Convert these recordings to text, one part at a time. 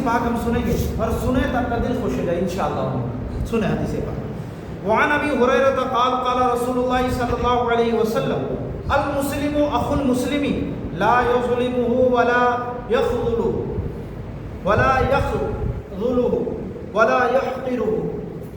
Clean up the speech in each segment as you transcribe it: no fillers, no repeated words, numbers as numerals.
پاک ہم سنیں گے اور سنیں تو آپ کا دل خوش ہو جائے انشاءاللہ. سنیں حدیث پاک. وعن ابی ہریرہ قال قال رسول اللہ صلی اللہ علیہ وسلم المسلم اخو المسلم لا یظلمه ولا یخذله ولا یحقره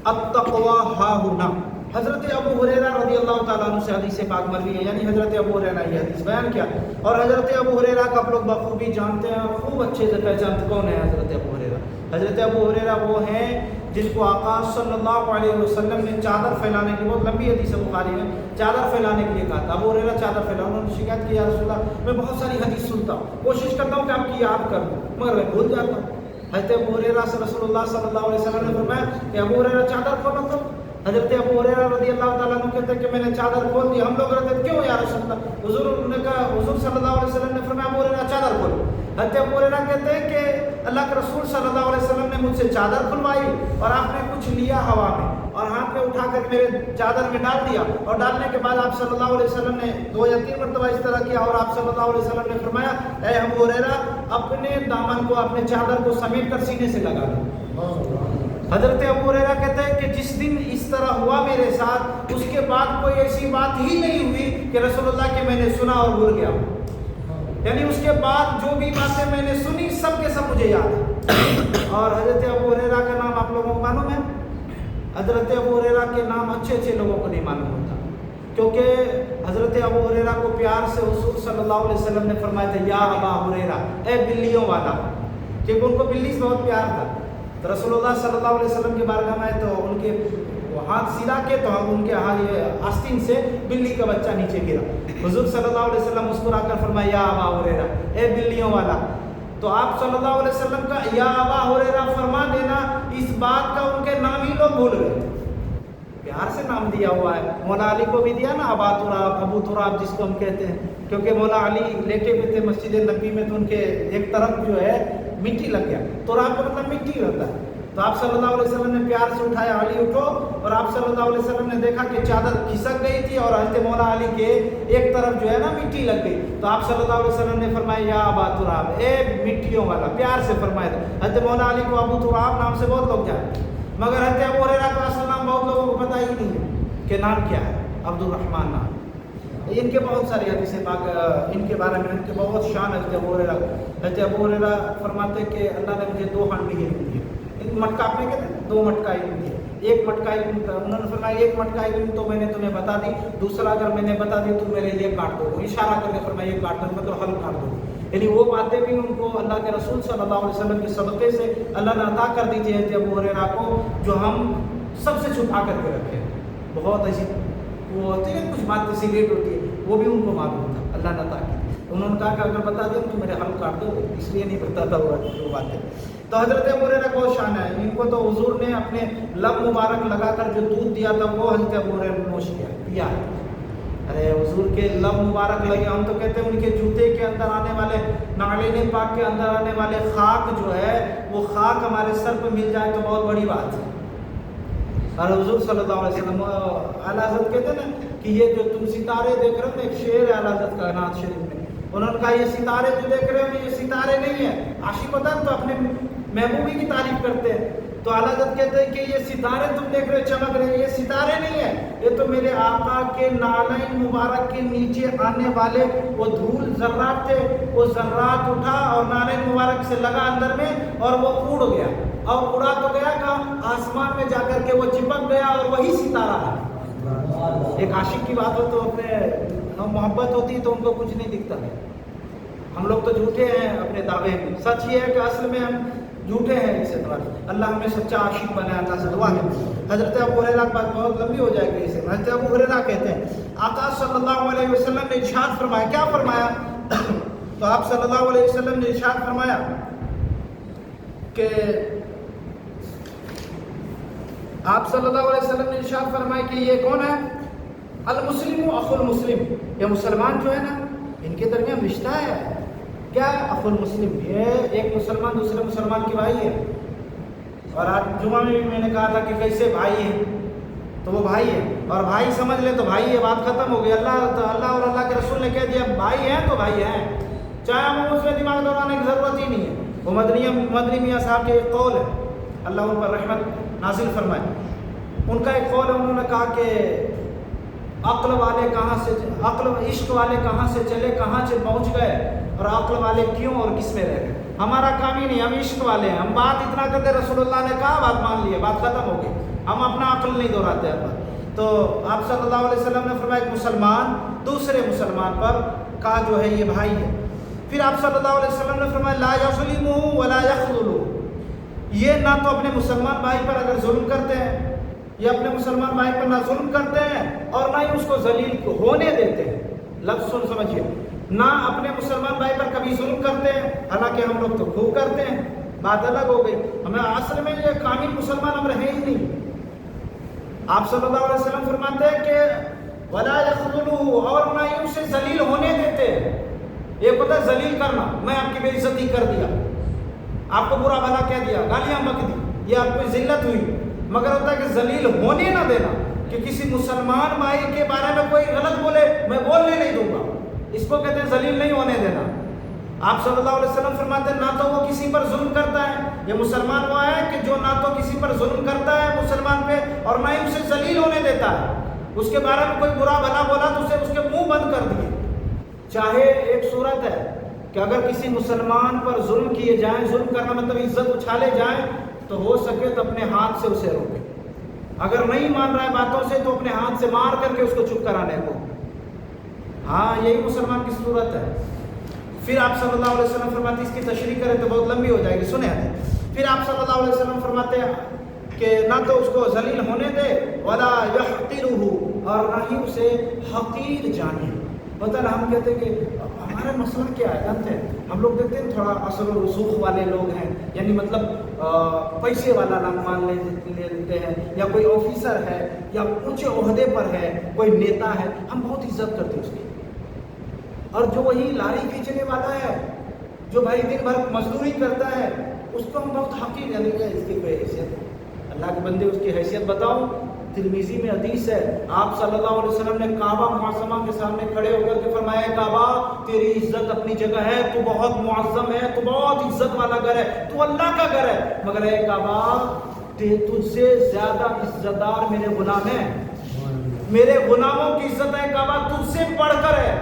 التقوی ها هنا. حضرت ابو ہریرہ رضی اللہ تعالیٰ عنہ سے حدیث پاک مروی ہے، یعنی حضرت ابو ہریرہ یہ حدیث بیان کیا. اور حضرت ابو ہریرہ کو آپ لوگ بخوبی جانتے ہیں، خوب اچھے سے پہچانتے. کون ہے حضرت ابو ہریرہ؟ حضرت ابو ہریرہ وہ ہیں جن کو آقا صلی اللہ علیہ وسلم نے چادر پھیلانے کی، بہت لمبی حدیث ہے بخاری میں، چادر پھیلانے کے لیے کہا تھا. ابو ہریرہ چادر پھیلاؤ. انہوں نے شکایت کی یا رسول اللہ میں بہت ساری حدیث سنتا ہوں، کوشش کرتا ہوں کہ آپ کی یاد کر دوں مگر میں بھول جاتا ہوں. حضرت ابو ہریرہ سے رسول اللہ صلی اللہ علیہ وسلم نے فرمایا کہ ابو ہریرہ چادر کھولو. تو حضرت ابو ہریرہ رضی اللہ تعالیٰ عنہ کہتے ہیں کہ میں نے چادر کھول دی. ہم لوگ کہتے ہیں کیوں یا رسول اللہ؟ حضور نے کہا، حضور صلی اللہ علیہ وسلم نے فرمایا ابو ہریرہ چادر کھولو. حضرت ابو ہریرہ کہتے ہیں کہ اللہ کے رسول صلی اللہ علیہ وسلم نے مجھ سے چادر کھلوائی اور آپ نے کچھ لیا ہوا میں اور ہاتھ میں اٹھا کر میرے چادر میں ڈال دیا، اور ڈالنے کے بعد آپ صلی اللہ علیہ وسلم نے 2 یا 3 مرتبہ اس طرح کیا، اور آپ صلی اللہ علیہ وسلم نے فرمایا اے ابو ہریرہ اپنے دامن کو، اپنے چادر کو سمیٹ کر سینے سے لگا دو. حضرت ابو ہریرہ کہتے ہیں کہ جس دن اس طرح ہوا میرے ساتھ، اس کے بعد کوئی ایسی بات ہی نہیں ہوئی کہ رسول اللہ کے میں نے سنا اور بھول گیا. یعنی اس کے بعد جو بھی باتیں میں نے سنی سب کے سب مجھے یاد ہے. اور حضرت ابو ہریرہ کا نام آپ لوگوں کو معلوم ہے؟ حضرت ابو ہریرہ کے نام اچھے لوگوں کو نہیں معلوم ہوتا، کیونکہ حضرت ابو ہریرہ کو پیار سے حضور صلی اللہ علیہ وسلم نے فرمایا تھا یا ابا ہریرہ، اے بلیوں والا، کیونکہ ان کو بلی سے بہت پیار تھا. تو رسول اللہ صلی اللہ علیہ وسلم کے بارگاہ میں تو ان کے ہاتھ سیدھا کے تو ان کے آستین سے بلی کا بچہ نیچے گرا. حضور صلی اللہ علیہ وسلم مسکرا کر فرمایا یا ابا ہریرہ، اے بلیوں والا. تو آپ صلی اللہ علیہ وسلم کا یا ابا ہریرہ فرما دینا، اس بات کا ان کے نام ہی لوگ بھول گئے. پیار سے نام دیا ہوا ہے. مولا علی کو بھی دیا نا ابا تراب، ابو تراب جس کو ہم کہتے ہیں، کیونکہ مولا علی لیٹے ہوئے تھے مسجد نبی میں تو ان کے ایک طرف جو ہے مٹی لگ گیا. تراب کا مطلب مٹی ہوتا ہے. تو آپ صلی اللہ علیہ وسلم نے پیار سے اٹھایا علی اٹھو، اور آپ صلی اللہ علیہ وسلم نے دیکھا کہ چادر کھسک گئی تھی اور حضرت مولا علی کے ایک طرف جو ہے نا مٹی لگ گئی. تو آپ صلی اللہ علیہ وسلم نے فرمایا یا ابا تراب، اے مٹیوں والا، پیار سے فرمایا تھا. حضرت مولا علی کو ابو تراب نام سے بہت لوگ جانتے ہیں، مگر حضرت ابو ہریرہ کا اصل نام بہت لوگوں کو پتہ ہی نہیں ہے کہ نام کیا ہے. عبد الرحمن نام. ان کے بہت ساری حدیثیں پاک ان کے بارے میں، ان کے بہت شان ہے. حضرت ابو ہریرہ، حضرت ابو ہریرہ فرماتے کہ اللہ نے مجھے 2 ہانڈی علم دیے. مٹکا آپ نے کہتے ہیں 2 مٹکا علم دیے. ایک مٹکا علم، انہوں نے فرمایا ایک مٹکا علم تو میں نے تمہیں بتا دی، دوسرا اگر میں نے بتا دی تو میرے لیے کاٹ دو. اشارہ کر کے فرمایا یہ کاٹ دو، مطلب حل کاٹ دو. یعنی وہ باتیں بھی ان کو اللہ کے رسول صلی اللہ علیہ وسلم کے صدقے سے اللہ نے عطا کر دی تھی حضرت ابو ہریرہ کو، جو ہم سب سے چھپا کر کے رکھے. بہت ایسی وہ ہوتی ہے کچھ بات سیکریٹ ہوتی ہے، وہ بھی ان کو معلوم تھا، اللہ نے عطا کی. انہوں نے کہا کہ اگر بتا دیا تو میرے حل کاٹ دو، اس لیے نہیں بتاتا ہوا وہ باتیں. تو حضرت ابو ہریرہ کو شان ہے. ان کو تو حضور نے اپنے لب مبارک لگا کر جو دودھ دیا تھا وہ حضرت ابو ہریرہ نے نوش کیا، پیا ہے. ارے حضور کے لب مبارک لگے. ہم تو کہتے ہیں ان کے جوتے کے اندر آنے والے، نعلین پاک کے اندر آنے والے خاک جو ہے وہ خاک ہمارے سر پہ مل جائے تو بہت بڑی بات ہے. اور حضور صلی اللہ علیہ وسلم اعلیٰ حضرت کہتے ہیں نا کہ یہ جو تم ستارے دیکھ رہے ہو، ایک شعر ہے اعلیٰ حضرت کا نعت شریف میں، انہوں نے کہا یہ ستارے جو دیکھ رہے ہو یہ ستارے نہیں ہیں. عاشق ہوتا ہے تو اپنے محبوبی کی تعریف کرتے ہیں. تو اعلیٰ حضرت کہتے ہیں کہ یہ ستارے تم دیکھ رہے ہو چمک رہے ہیں، یہ ستارے نہیں ہیں، یہ تو میرے آقا کے نالین مبارک کے نیچے آنے والے وہ دھول ذرات تھے. وہ ذرات اٹھا اور نالین مبارک سے لگا اندر میں اور وہ اڑ گیا. اور اڑا تو گیا کہاں؟ آسمان میں جا کر کے وہ چپک گیا اور وہی ستارہ ہے. ایک عاشق کی بات ہو تو اپنے محبت ہوتی ہے تو ان کو کچھ نہیں دکھتا ہے. ہم لوگ تو جھوٹے ہیں اپنے دعوے میں. سچ یہ ہے کہ اصل میں ہم جھوٹے ہیں اس اعتبار سے. اللہ ہمیں سچا عاشق بنائے، اللہ سے دعا ہے. حضرت ابو ہریرہ کی بات بہت لمبی ہو جائے گی اسے. حضرت ابو ہریرہ کہتے ہیں آقا صلی اللہ علیہ وسلم نے ارشاد فرمایا. کیا فرمایا؟ تو آپ صلی اللہ علیہ وسلم نے ارشاد فرمایا کہ آپ صلی اللہ علیہ وسلم نے ارشاد فرمایا کہ یہ کون ہے؟ المسلم اخو المسلم. یہ مسلمان جو ہے نا ان کے درمیان رشتہ ہے. کیا اخو المسلم؟ یہ ایک مسلمان دوسرے مسلمان کی بھائی ہے. اور آج جمعہ میں بھی میں نے کہا تھا کہ کیسے بھائی ہیں، تو وہ بھائی ہے. اور بھائی سمجھ لے تو بھائی ہے، بات ختم ہو گئی. اللہ اور اللہ کے رسول نے کہہ دیا بھائی ہیں تو بھائی ہیں، چاہے ہم اس میں دماغ دوڑانے کی ضرورت ہی نہیں ہے. وہ مدنی میاں صاحب کے ایک قول ہے، اللہ ان پر رحمت نازل فرمائے، ان کا ایک قول ہے، انہوں نے کہا کہ عقل والے کہاں سے، عشق والے کہاں سے چلے کہاں سے پہنچ گئے، اور عقل والے کیوں اور کس میں رہ گئے۔ ہمارا کام ہی نہیں، ہم عشق والے ہیں، ہم بات اتنا کرتے رسول اللہ نے کہا بات مان لیے، بات ختم ہو گئی، ہم اپنا عقل نہیں دہراتے ہر بات۔ تو آپ صلی اللہ علیہ وسلم نے فرمایا ایک مسلمان دوسرے مسلمان پر کا جو ہے یہ بھائی ہے۔ پھر آپ صلی اللہ علیہ وسلم نے فرمایا لا یظلمہ ولا یخذلہ، یہ نہ تو اپنے مسلمان بھائی پر اگر ظلم کرتے ہیں، یہ اپنے مسلمان بھائی پر نہ ظلم کرتے ہیں اور نہ ہی اس کو ذلیل ہونے دیتے ہیں۔ لفظ سن سمجھیے، نہ اپنے مسلمان بھائی پر کبھی ظلم کرتے ہیں، حالانکہ ہم لوگ تو خوب کرتے ہیں، بات الگ ہو گئی، ہمیں اصل میں یہ کامل مسلمان ہم رہے ہی نہیں۔ آپ صلی اللہ علیہ وسلم فرماتے ہیں کہ ولا یخذلہ، اور نہ ہی اسے ذلیل ہونے دیتے ہیں۔ ایک ہوتا ہے ذلیل کرنا، میں آپ کی بے عزتی کر دیا، آپ کو برا بھلا کہہ دیا، گالیاں بک دی، یہ آپ کو ذلت ہوئی، مگر ہوتا ہے کہ ذلیل ہونے نہ دینا، کہ کسی مسلمان بھائی کے بارے میں کوئی غلط بولے میں بولنے نہیں دوں گا، اس کو کہتے ہیں ذلیل نہیں ہونے دینا۔ آپ صلی اللہ علیہ وسلم فرماتے ہیں نہ تو وہ کسی پر ظلم کرتا ہے، یہ مسلمان وہ ہے کہ جو نہ تو کسی پر ظلم کرتا ہے مسلمان پہ اور نہ ہی اسے ذلیل ہونے دیتا ہے، اس کے بارے میں کوئی برا بھلا بولا تو اسے اس کے منہ بند کر دیے۔ چاہے ایک صورت ہے کہ اگر کسی مسلمان پر ظلم کیے جائیں، ظلم کرنا مطلب عزت اچھالے جائیں، تو ہو سکے تو اپنے ہاتھ سے اسے روکے، اگر نہیں مان رہا ہے باتوں سے تو اپنے ہاتھ سے مار کر کے اس کو چپ کرانے کو۔ ہاں یہی مسلمان کی صورت ہے۔ پھر آپ صلی اللہ علیہ وسلم فرماتے ہیں، اس کی تشریح کریں تو بہت لمبی ہو جائے گی، سنیں۔ پھر آپ صلی اللہ علیہ وسلم فرماتے ہیں کہ نہ تو اس کو ذلیل ہونے دے ولا یحقرہ، اور نہ ہی اسے حقیر جانے۔ پتہ نہ ہم کہتے ہیں کہ ہمارا مسئلہ کیا ہے، جانتے ہیں ہم لوگ دیکھتے ہیں تھوڑا اثر و رسوخ والے لوگ ہیں، یعنی مطلب پیسے والا نام مان لیتے ہیں، یا کوئی آفیسر ہے یا اونچے عہدے پر ہے، کوئی نیتا ہے، ہم بہت عزت کرتے ہیں اس کی، اور جو وہی لاری کھینچنے والا ہے، جو بھائی دن بھر مزدوری کرتا ہے، اس کو ہم بہت حقیر جانے گے، اس کی کوئی حیثیت۔ اللہ کے بندے اس کی حیثیت بتاؤ، ترمذی میں حدیث ہے، آپ صلی اللہ علیہ وسلم نے کعبہ معظمہ کے سامنے کھڑے ہو کر کے فرمایا کعبہ تیری عزت اپنی جگہ ہے، تو بہت معظم ہے، تو بہت عزت والا گھر ہے، تو اللہ کا گھر ہے، مگر اے کعبہ تجھ سے زیادہ عزت دار میرے غلام ہیں، میرے غلاموں کی عزت ہے کعبہ تجھ سے بڑھ کر ہے۔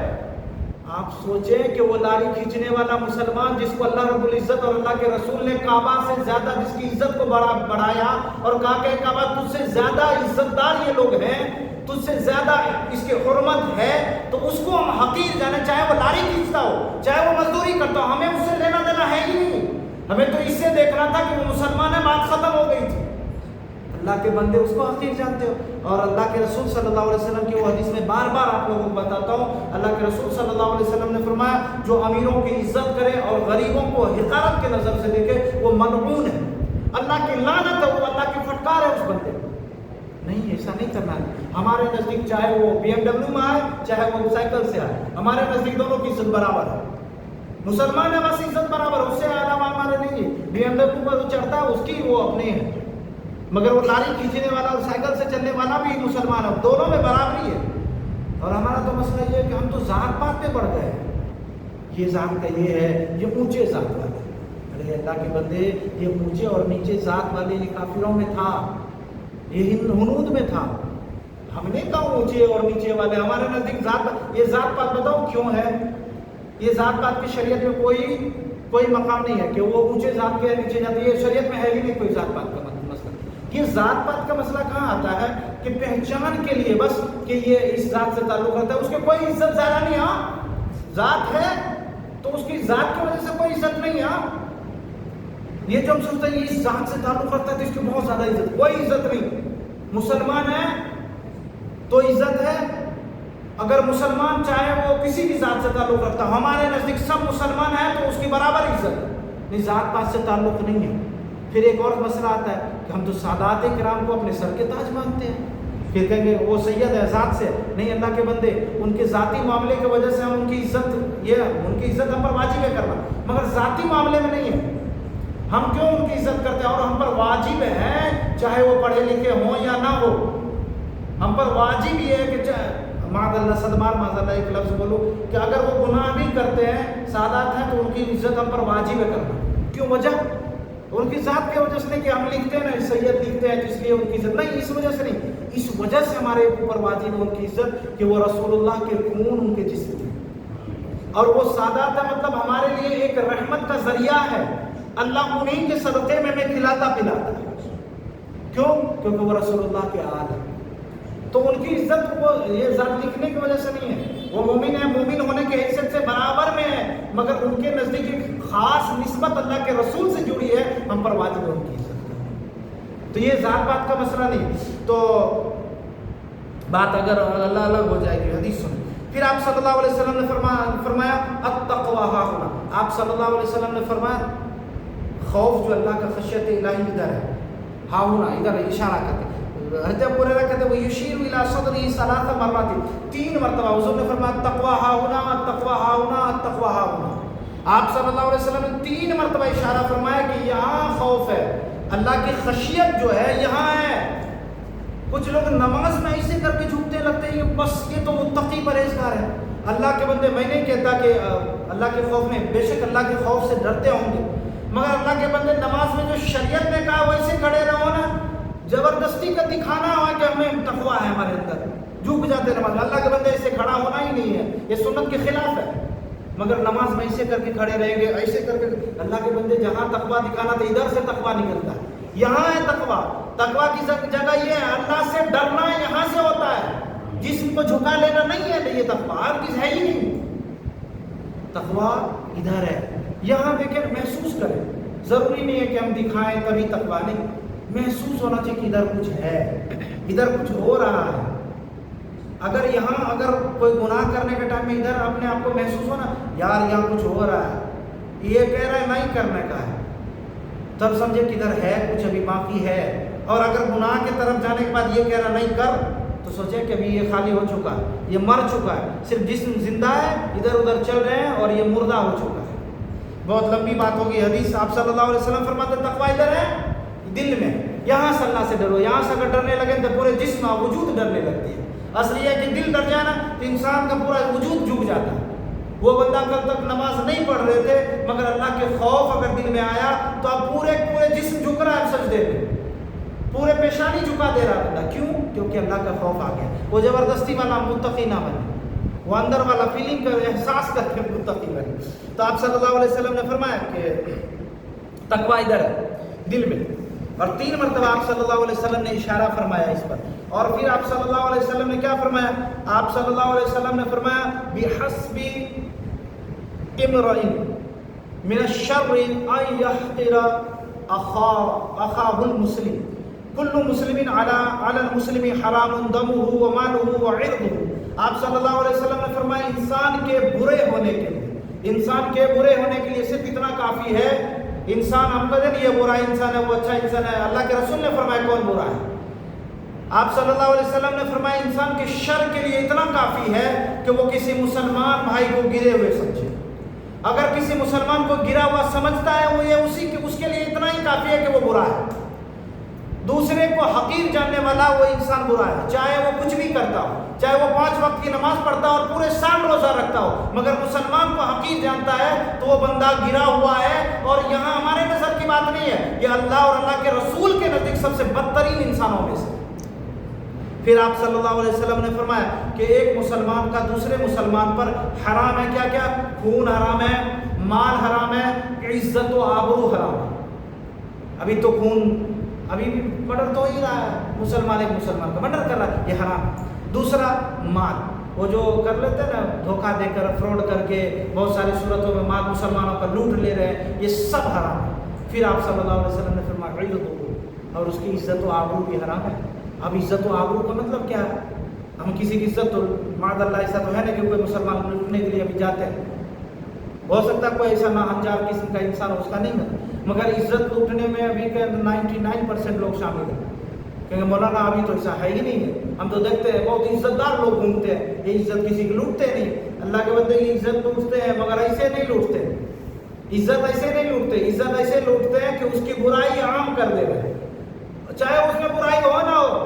آپ سوچیں کہ وہ لاری کھینچنے والا مسلمان جس کو اللہ رب العزت اور اللہ کے رسول نے کعبہ سے زیادہ، جس کی عزت کو بڑھایا اور کہا کہ کعبہ تجھ سے زیادہ عزت دار یہ لوگ ہیں، تجھ سے زیادہ اس کی حرمت ہے، تو اس کو ہم حقیر جانے، چاہے وہ لاری کھینچتا ہو، چاہے وہ مزدوری کرتا ہو، ہمیں اس سے لینا دینا ہے ہی نہیں، ہمیں تو اس سے دیکھنا تھا کہ وہ مسلمان ہے، بات ختم ہو گئی تھی۔ اللہ کے بندے اس کو حقیر جانتے ہو، اور اللہ کے رسول صلی اللہ علیہ وسلم کی وہ حدیث میں بار بار آپ لوگوں کو بتاتا ہوں، اللہ کے رسول صلی اللہ علیہ وسلم نے فرمایا جو امیروں کی عزت کرے اور غریبوں کو حقارت کے نظر سے دیکھے وہ ملعون ہے، اللہ کی لعنت ہے، وہ اللہ کی پھٹکار ہے اس بندے کو۔ نہیں، ایسا نہیں کرنا ہے۔ ہمارے نزدیک چاہے وہ BMW میں آئے چاہے وہ سائیکل سے آئے، ہمارے نزدیک دونوں کی عزت برابر ہے، مسلمان ہے بس عزت برابر ہے، اس سے اعلیٰ ہمارے نہیں ہے۔ BMW پر وہ چڑھتا ہے اس کی وہ اپنے ہے، مگر وہ لاری کھینچنے والا اور سائیکل سے چلنے والا بھی مسلمان ہے، دونوں میں برابری ہے۔ اور ہمارا تو مسئلہ یہ ہے کہ ہم تو ذات پات پہ بڑھ گئے، یہ ذات کا یہ ہے، یہ اونچے ذات والے، ارے اللہ کے بندے یہ اونچے اور نیچے ذات والے یہ کافروں میں تھا، یہ ہنود میں تھا، ہم نے کہا اونچے اور نیچے والے، ہمارے نزدیک ذات، یہ ذات پات بتاؤ کیوں ہے؟ یہ ذات پات کی شریعت میں کوئی مقام نہیں ہے کہ وہ اونچے ذات کے نیچے جاتے، یہ شریعت میں ہے ہی نہیں کوئی ذات پات کا مسئلہ۔ یہ ذات پات کا مسئلہ کہاں آتا ہے کہ پہچان کے لیے بس کہ یہ اس ذات سے تعلق رکھتا ہے، اس کے کوئی عزت زیادہ نہیں، ہاں ذات ہے تو اس کی ذات کی وجہ سے کوئی عزت نہیں، ہاں یہ جو ہم سوچتے ہیں اس ذات سے تعلق رکھتا ہے تو اس کی بہت زیادہ عزت، کوئی عزت نہیں۔ مسلمان ہے تو عزت ہے، اگر مسلمان چاہے وہ کسی بھی ذات سے تعلق رکھتا ہے، ہمارے نزدیک سب مسلمان ہے تو اس کی برابر عزت ہے، نہیں ذات پات سے تعلق نہیں ہے۔ پھر ایک اور مسئلہ آتا ہے کہ ہم تو سادات کرام کو اپنے سر کے تاج مانتے ہیں، پھر کہیں گے وہ سید ہے ذات سے، نہیں اللہ کے بندے ان کے ذاتی معاملے کی وجہ سے ہم ان کی عزت، یہ ان کی عزت ہم پر واجب ہے کرنا، مگر ذاتی معاملے میں نہیں ہے، ہم کیوں ان کی عزت کرتے ہیں اور ہم پر واجب ہے چاہے وہ پڑھے لکھے ہوں یا نہ ہو، ہم پر واجب یہ ہے کہ معاذ اللہ صدمار معاذ اللہ ایک لفظ بولو کہ اگر وہ گناہ بھی کرتے ہیں سادات ہیں تو ان کی عزت ہم پر واجب ہے کرنا، کیوں وجہ؟ ان کی ذات کی وجہ سے نہیں کہ ہم لکھتے ہیں نا سید لکھتے ہیں تو اس لیے ان کی عزت نہیں، اس وجہ سے نہیں، اس وجہ سے ہمارے اوپر واجب ہے ان کی عزت کہ وہ رسول اللہ کے خون ان کے جسم میں، اور وہ سادات ہے، مطلب ہمارے لیے ایک رحمت کا ذریعہ ہے، اللہ انہیں کے صدقے میں ہمیں کھلاتا پلاتا ہے، کیوں؟ کیونکہ وہ رسول اللہ کے آل ہے، تو ان کی عزت وہ یہ ذات لکھنے کی وجہ سے نہیں ہے، وہ مومن ہے، مومن ہونے کے حیثیت سے برابر میں ہے، مگر ان کے نزدیک ایک خاص نسبت اللہ کے رسول سے جڑی ہے، ہم پر واجب ہے ان کی عزت کرنا۔ تو یہ ذات بات کا مسئلہ نہیں، تو بات اگر اللہ الگ ہو جائے گی، حدیث سنیں۔ پھر آپ صلی اللہ علیہ وسلم نے فرمایا التقوی ہاہنا، آپ صلی اللہ علیہ وسلم نے فرمایا خوف جو اللہ کا خشیت الہی ادھر ہے، ہاہنا ادھر اشارہ کرتے ہیں، حضرت ہریرہ کہتے ہیں وہ یشیر الی صدری ثلاث مرات، 3 مرتبہ حضور نے فرمایا التقوی ہاہنا التقوی ہاہنا التقوی ہاہنا، آپ صلی اللہ علیہ وسلم نے 3 مرتبہ اشارہ فرمایا کہ یہاں خوف ہے، اللہ کی خشیت جو ہے یہاں ہے۔ کچھ لوگ نماز میں ایسے کر کے جھکتے لگتے ہیں بس یہ تو متقی پرہیزگار ہے، اللہ کے بندے، میں نہیں کہتا کہ اللہ کے خوف میں، بے شک اللہ کے خوف سے ڈرتے ہوں گے، مگر اللہ کے بندے نماز میں جو شریعت نے کہا ویسے کھڑے رہو نا، زبردستی کا دکھانا ہوا کہ ہمیں تقویٰ ہے ہمارے اندر، جھک جاتے نماز، اللہ کے بندے ایسے کھڑا ہونا ہی نہیں ہے، یہ سنت کے خلاف ہے، مگر نماز میں ایسے کر کے کھڑے رہیں گے، ایسے کر کے، اللہ کے بندے جہاں تقویٰ دکھانا تو ادھر سے تقویٰ نکلتا ہے، یہاں ہے تقویٰ، تقویٰ کی جگہ یہ ہے، اللہ سے ڈرنا یہاں سے ہوتا ہے، جسم کو جھکا لینا نہیں ہے، یہ تقویٰ ہر چیز ہے ہی نہیں، تقویٰ ادھر ہے، یہاں دیکھیں محسوس کریں، ضروری نہیں ہے کہ ہم دکھائیں تبھی تقویٰ، نہیں، محسوس ہونا چاہیے کہ ادھر کچھ ہے، ادھر کچھ ہو رہا ہے، اگر یہاں اگر کوئی گناہ کرنے کے ٹائم میں ادھر اپنے آپ کو محسوس ہونا یار یہاں کچھ ہو رہا ہے، یہ کہہ رہا ہے نہیں کرنے کا ہے، تب سمجھے کہ ادھر ہے کچھ ابھی باقی ہے، اور اگر گناہ کی طرف جانے کے بعد یہ کہہ رہا نہیں کر تو سوچے کہ ابھی یہ خالی ہو چکا ہے، یہ مر چکا ہے، صرف جسم زندہ ہے، ادھر ادھر چل رہے ہیں اور یہ مردہ ہو چکا ہے۔ بہت لمبی بات ہوگی، حدیث آپ صلی اللہ علیہ وسلم فرماتے تقویٰ ادھر ہے دل میں، یہاں سے اللہ سے ڈرو، یہاں سے اگر ڈرنے لگے تو پورے جسم وجود ڈرنے لگتی ہے، اصل یہ ہے کہ دل ڈر جانا تو انسان کا پورا وجود جھک جاتا ہے۔ وہ بندہ کل تک نماز نہیں پڑھ رہے تھے مگر اللہ کے خوف اگر دل میں آیا تو اب پورے جسم جھک رہا ہے سجدے میں، پورے پیشانی جھکا دے رہا بندہ، کیوں؟ کیونکہ اللہ کا خوف آ گیا، وہ زبردستی والا متقی نہ بنے، وہ اندر والا فیلنگ کا احساس کر کے متقی بنے۔ تو آپ صلی اللہ علیہ وسلم نے فرمایا کہ تقویٰ ادھر ہے دل میں، اور 3 مرتبہ آپ صلی اللہ علیہ وسلم نے اشارہ فرمایا اس پر، اور پھر آپ صلی اللہ علیہ وسلم نے کیا فرمایا؟ آپ صلی اللہ علیہ وسلم نے فرمایا بِحَسْبِ امْرِئٍ مِنَ الشَّرِّ أَن يَحْقِرَ أَخَاهُ الْمُسْلِمِ كُلُّ مُسْلِمٍ عَلَى الْمُسْلِمِ حَرَامٌ دَمُهُ وَمَالُهُ وَعِرْضُهُ۔ آپ صلی اللہ علیہ وسلم نے فرمایا انسان کے برے ہونے کے لیے، انسان کے برے ہونے کے لیے صرف اتنا کافی ہے، انسان ہم کہتے ہیں یہ برا انسان ہے وہ اچھا انسان ہے، اللہ کے رسول نے فرمایا کون برا ہے؟ آپ صلی اللہ علیہ وسلم نے فرمایا انسان کے شر کے لیے اتنا کافی ہے کہ وہ کسی مسلمان بھائی کو گرے ہوئے سمجھے، اگر کسی مسلمان کو گرا ہوا سمجھتا ہے وہ یہ اس کے لیے اتنا ہی کافی ہے کہ وہ برا ہے، دوسرے کو حقیر جاننے والا وہ انسان برا ہے، چاہے وہ کچھ بھی کرتا ہو، چاہے وہ 5 وقت کی نماز پڑھتا ہو اور پورے سال روزہ رکھتا ہو، مگر مسلمان کو حقیر جانتا ہے تو وہ بندہ گرا ہوا ہے، اور یہاں ہمارے نظر کی بات نہیں ہے، یہ اللہ اور اللہ کے رسول کے نزدیک سب سے بدترین انسانوں میں سے۔ پھر آپ صلی اللہ علیہ وسلم نے فرمایا کہ ایک مسلمان کا دوسرے مسلمان پر حرام ہے، کیا کیا؟ خون حرام ہے، مال حرام ہے، عزت و آبرو حرام ہے۔ ابھی تو خون، ابھی بھی مرڈر تو ہی رہا ہے، مسلمان ایک مسلمان کا مرڈر کر رہا ہے، یہ حرام۔ دوسرا مال، وہ جو کر لیتے ہیں نا دھوکہ دے کر فراڈ کر کے بہت ساری صورتوں میں مال مسلمانوں کا لوٹ لے رہے ہیں، یہ سب حرام ہے۔ پھر آپ صلی اللہ علیہ وسلم نے فرمایا عزت، اور اس کی عزت و آبرو بھی حرام ہے۔ اب عزت و آبرو کا مطلب کیا ہے؟ ہم کسی کی عزت، تو معاذ اللہ ایسا تو ہے نا کہ کوئی مسلمان لوٹنے کے لیے ابھی جاتے ہیں، ہو سکتا ہے کوئی ایسا ناہنجار قسم کا انسان اس کا نہیں ہے، مگر عزت لوٹنے میں ابھی کے 99% لوگ شامل ہیں، کیونکہ مولانا ابھی تو ایسا ہے ہی نہیں ہے، ہم تو دیکھتے ہیں بہت عزت دار لوگ گھومتے ہیں، یہ عزت کسی کی لوٹتے نہیں، اللہ کے بندے کی عزت لوٹتے ہیں مگر ایسے نہیں لوٹتے، عزت ایسے نہیں لوٹتے، عزت ایسے لوٹتے ہیں کہ اس کی برائی عام کر دے رہے، چاہے اس میں برائی ہو نہ ہو،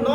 9